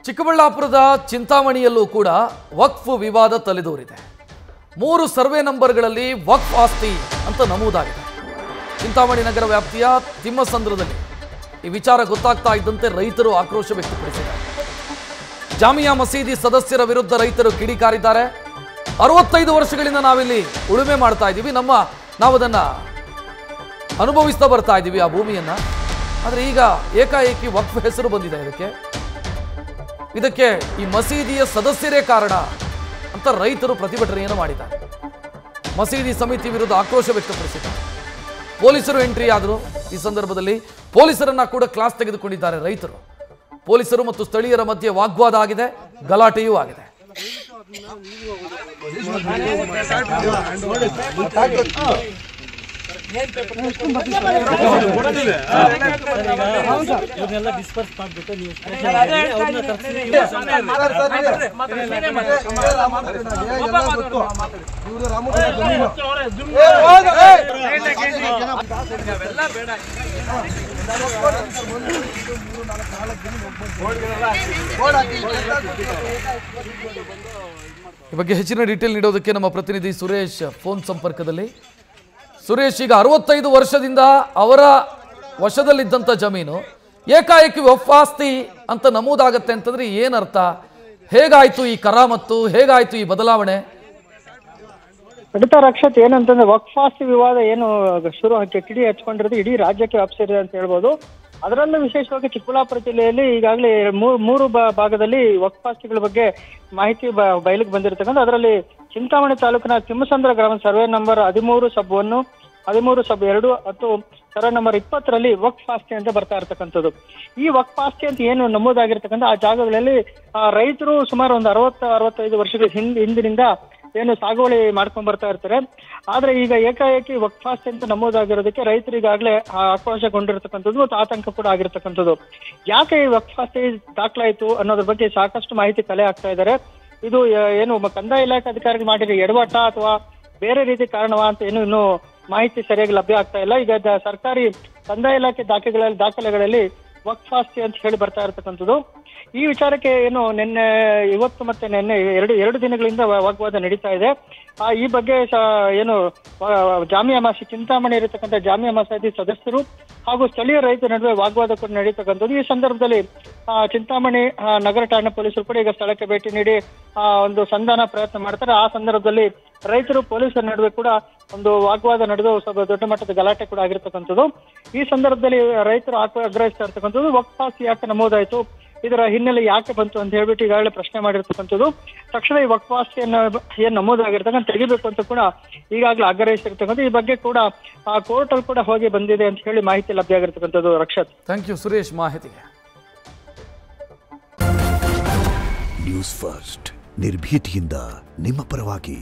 ಚಿಕ್ಕಬಳ್ಳಾಪುರದ ಚಿಂತಾಮಣಿಯಲ್ಲೂ ಕೂಡ ವಕ್ಫ್ ವಿವಾದ ತಲೆದೋರಿದೆ. 3 ಸರ್ವೆ ನಂಬರ್ಗಳಲ್ಲಿ ವಕ್ಫ್ ಆಸ್ತಿ ಅಂತ ನಮೂದಾಗಿದೆ. ಚಿಂತಾಮಣಿ ನಗರ ವ್ಯಾಪ್ತಿಯ ತಿಮ್ಮಸಂದ್ರದಲ್ಲಿ ಈ ವಿಚಾರ ಗೊತ್ತಾಗ್ತಾ ಇದ್ದಂತೆ ರೈತರು ಆಕ್ರೋಶ ವ್ಯಕ್ತಪಡಿಸಿದ್ದಾರೆ. ಜಾಮಿಯಾ ಮಸೀದಿ ಸದಸ್ಯರ ವಿರುದ್ಧ ರೈತರು ಕಿಡಿಕಾರಿದ್ದಾರೆ. 65 ವರ್ಷಗಳಿಂದ ನಾವಿಲ್ಲಿ ಉಳುಮೆ ಮಾಡ್ತಾ ಇದ್ದೀವಿ, ನಾವು ಅದನ್ನು ಅನುಭವಿಸ್ತಾ ಬರ್ತಾ ಇದ್ದೀವಿ ಆ ಭೂಮಿಯನ್ನ. ಆದರೆ ಈಗ ಏಕಾಏಕಿ ವಕ್ಫ್ ಹೆಸರು ಬಂದಿದೆ. ಇದಕ್ಕೆ ಈ ಮಸೀದಿಯ ಸದಸ್ಯರೇ ಕಾರಣ ಅಂತ ರೈತರು ಪ್ರತಿಭಟನೆಯನ್ನು ಮಾಡಿದ್ದಾರೆ. ಮಸೀದಿ ಸಮಿತಿ ವಿರುದ್ಧ ಆಕ್ರೋಶ ವ್ಯಕ್ತಪಡಿಸಿದ್ದಾರೆ. ಪೊಲೀಸರು ಎಂಟ್ರಿ ಆದರು. ಈ ಸಂದರ್ಭದಲ್ಲಿ ಪೊಲೀಸರನ್ನ ಕೂಡ ಕ್ಲಾಸ್ ತೆಗೆದುಕೊಂಡಿದ್ದಾರೆ ರೈತರು. ಪೊಲೀಸರು ಮತ್ತು ಸ್ಥಳೀಯರ ಮಧ್ಯೆ ವಾಗ್ವಾದ ಆಗಿದೆ, ಗಲಾಟೆಯೂ ಆಗಿದೆ. ಈ ಬಗ್ಗೆ ಹೆಚ್ಚಿನ ಡೀಟೇಲ್ ನೀಡೋದಕ್ಕೆ ನಮ್ಮ ಪ್ರತಿನಿಧಿ ಸುರೇಶ್ ಫೋನ್ ಸಂಪರ್ಕದಲ್ಲಿ. ಸುರೇಶ್, ಈಗ 65 ವರ್ಷದಿಂದ ಅವರ ವಶದಲ್ಲಿದ್ದಂಥ ಜಮೀನು ಏಕಾಏಕಿ ವಕ್ಫ್ ಆಸ್ತಿ ಅಂತ ನಮೂದಾಗತ್ತೆ ಅಂತಂದ್ರೆ ಏನರ್ಥ? ಹೇಗಾಯ್ತು ಈ ಕರಾಮತ್ತು, ಹೇಗಾಯ್ತು ಈ ಬದಲಾವಣೆ? ಖಂಡಿತ ರಕ್ಷತ್, ಏನಂತಂದ್ರೆ ವಕ್ಫ್ ಆಸ್ತಿ ವಿವಾದ ಏನು ಶುರು ಕಿಡಿ ಹಚ್ಕೊಂಡಿರೋದು ಇಡೀ ರಾಜ್ಯಕ್ಕೆ ವ್ಯಾಪಿಸಿದೆ ಅಂತ ಹೇಳ್ಬೋದು. ಅದರಲ್ಲೂ ವಿಶೇಷವಾಗಿ ಚಿಕ್ಕಬಳ್ಳಾಪುರ ಜಿಲ್ಲೆಯಲ್ಲಿ ಈಗಾಗಲೇ ಮೂರು ಭಾಗದಲ್ಲಿ ವಕ್ಫ್ ಆಸ್ತಿಗಳ ಬಗ್ಗೆ ಮಾಹಿತಿ ಬಯಲಿಗೆ ಬಂದಿರತಕ್ಕಂಥ. ಅದರಲ್ಲಿ ಚಿಂತಾಮಣಿ ತಾಲೂಕಿನ ತಿಮ್ಮಸಂದ್ರ ಗ್ರಾಮ ಸರ್ವೆ ನಂಬರ್ 13 ಸಬ್ 1, 13 ಸಬ್ 2 ಮತ್ತು ಸರ್ವೆ ನಂಬರ್ 20ರಲ್ಲಿ ವಕ್ಫ್ ಆಸ್ತಿ ಅಂತ ಬರ್ತಾ ಇರ್ತಕ್ಕಂಥದ್ದು. ಈ ವಕ್ಫ್ ಆಸ್ತಿ ಅಂತ ಏನು ನಮೂದಾಗಿರ್ತಕ್ಕಂಥ ಆ ಜಾಗಗಳಲ್ಲಿ ರೈತರು ಸುಮಾರು ಒಂದು 60-65 ವರ್ಷಗಳ ಹಿಂದಿನಿಂದ ಏನು ಸಾಗುವಳಿ ಮಾಡ್ಕೊಂಡ್ ಬರ್ತಾ ಇರ್ತಾರೆ. ಆದ್ರೆ ಈಗ ಏಕಾಏಕಿ ವಕ್ಫ್ ಆಸ್ತಿ ಅಂತ ನಮೂದಾಗಿರೋದಕ್ಕೆ ರೈತರು ಈಗಾಗಲೇ ಆಕ್ರೋಶಗೊಂಡಿರ್ತಕ್ಕಂಥದ್ದು ಮತ್ತು ಆತಂಕ ಕೂಡ ಆಗಿರ್ತಕ್ಕಂಥದ್ದು. ಯಾಕೆ ಈ ವಕ್ಫ್ ಆಸ್ತಿ ದಾಖಲಾಯಿತು ಅನ್ನೋದ್ರ ಬಗ್ಗೆ ಸಾಕಷ್ಟು ಮಾಹಿತಿ ಕಲೆ ಆಗ್ತಾ ಇದ್ದಾರೆ. ಇದು ಏನು ಕಂದಾಯ ಇಲಾಖೆ ಅಧಿಕಾರಿಗಳು ಮಾಡಿರೋ ಎಡವಟ್ಟ ಅಥವಾ ಬೇರೆ ರೀತಿ ಕಾರಣವಾ ಅಂತ ಇನ್ನೂ ಮಾಹಿತಿ ಸರಿಯಾಗಿ ಲಭ್ಯ ಆಗ್ತಾ ಇಲ್ಲ. ಈಗ ಸರ್ಕಾರಿ ಕಂದಾಯ ಇಲಾಖೆ ದಾಖಲೆಗಳಲ್ಲಿ ವಕ್ಫ್ ಆಸ್ತಿ ಅಂತ ಹೇಳಿ ಬರ್ತಾ ಇರ್ತಕ್ಕಂಥದ್ದು. ಈ ವಿಚಾರಕ್ಕೆ ಏನು ಇವತ್ತು ಮತ್ತೆ ನಿನ್ನೆ ಎರಡು ದಿನಗಳಿಂದ ವಾಗ್ವಾದ ನಡೀತಾ ಇದೆ. ಈ ಬಗ್ಗೆ ಏನು ಜಾಮಿಯಾ ಮಸೀದಿ ಚಿಂತಾಮಣಿ ಇರತಕ್ಕಂಥ ಜಾಮಿಯಾ ಮಸೀದಿ ಸದಸ್ಯರು ಹಾಗೂ ಸ್ಥಳೀಯ ರೈತರ ನಡುವೆ ವಾಗ್ವಾದ ಕೂಡ ನಡೀತಕ್ಕಂಥದ್ದು. ಈ ಸಂದರ್ಭದಲ್ಲಿ ಚಿಂತಾಮಣಿ ನಗರ ಠಾಣೆ ಪೊಲೀಸರು ಕೂಡ ಈಗ ಸ್ಥಳಕ್ಕೆ ಭೇಟಿ ನೀಡಿ ಒಂದು ಸಂಧಾನ ಪ್ರಯತ್ನ ಮಾಡ್ತಾರೆ. ಆ ಸಂದರ್ಭದಲ್ಲಿ ರೈತರು ಪೊಲೀಸರ ನಡುವೆ ಕೂಡ ಒಂದು ವಾಗ್ವಾದ ನಡೆದು ಸ್ವಲ್ಪ ದೊಡ್ಡ ಮಟ್ಟದ ಗಲಾಟೆ ಕೂಡ ಆಗಿರ್ತಕ್ಕಂಥದ್ದು. ಈ ಸಂದರ್ಭದಲ್ಲಿ ರೈತರು ಆಗ್ರಹಿಸ್ತಾ ಇರ್ತಕ್ಕಂಥದ್ದು ವಕ್ಫ್ ಆಸ್ತಿ ಯಾಕೆ ನಮೂದಾಯಿತು, ಇದರ ಹಿನ್ನೆಲೆ ಯಾಕೆ ಬಂತು ಅಂತ ಹೇಳ್ಬಿಟ್ಟು ಈಗಾಗಲೇ ಪ್ರಶ್ನೆ ಮಾಡಿರ್ತಕ್ಕಂಥದ್ದು. ತಕ್ಷಣ ಈ ವಕ್ಫ್ ಆಸ್ತಿಯನ್ನು ಏನ್ ನಮೂದಾಗಿರ್ತಕ್ಕಂಥ ತೆಗಿಬೇಕು ಅಂತ ಕೂಡ ಈಗಾಗಲೇ ಆಗ್ರಹಿಸಿರ್ತಕ್ಕಂಥ. ಈ ಬಗ್ಗೆ ಕೂಡ ಕೋರ್ಟ್ ಅಲ್ಲಿ ಕೂಡ ಹೋಗಿ ಬಂದಿದೆ ಅಂತ ಹೇಳಿ ಮಾಹಿತಿ ಲಭ್ಯ ಆಗಿರ್ತಕ್ಕಂಥದ್ದು. ರಕ್ಷತ್, ಥ್ಯಾಂಕ್ ಯು ಸುರೇಶ್ ಮಾಹಿತಿಗೆ. ನ್ಯೂಸ್ ಫಸ್ಟ್ ನಿರ್ಭೀತಿಯಿಂದ ನಿಮ್ಮ ಪರವಾಗಿ.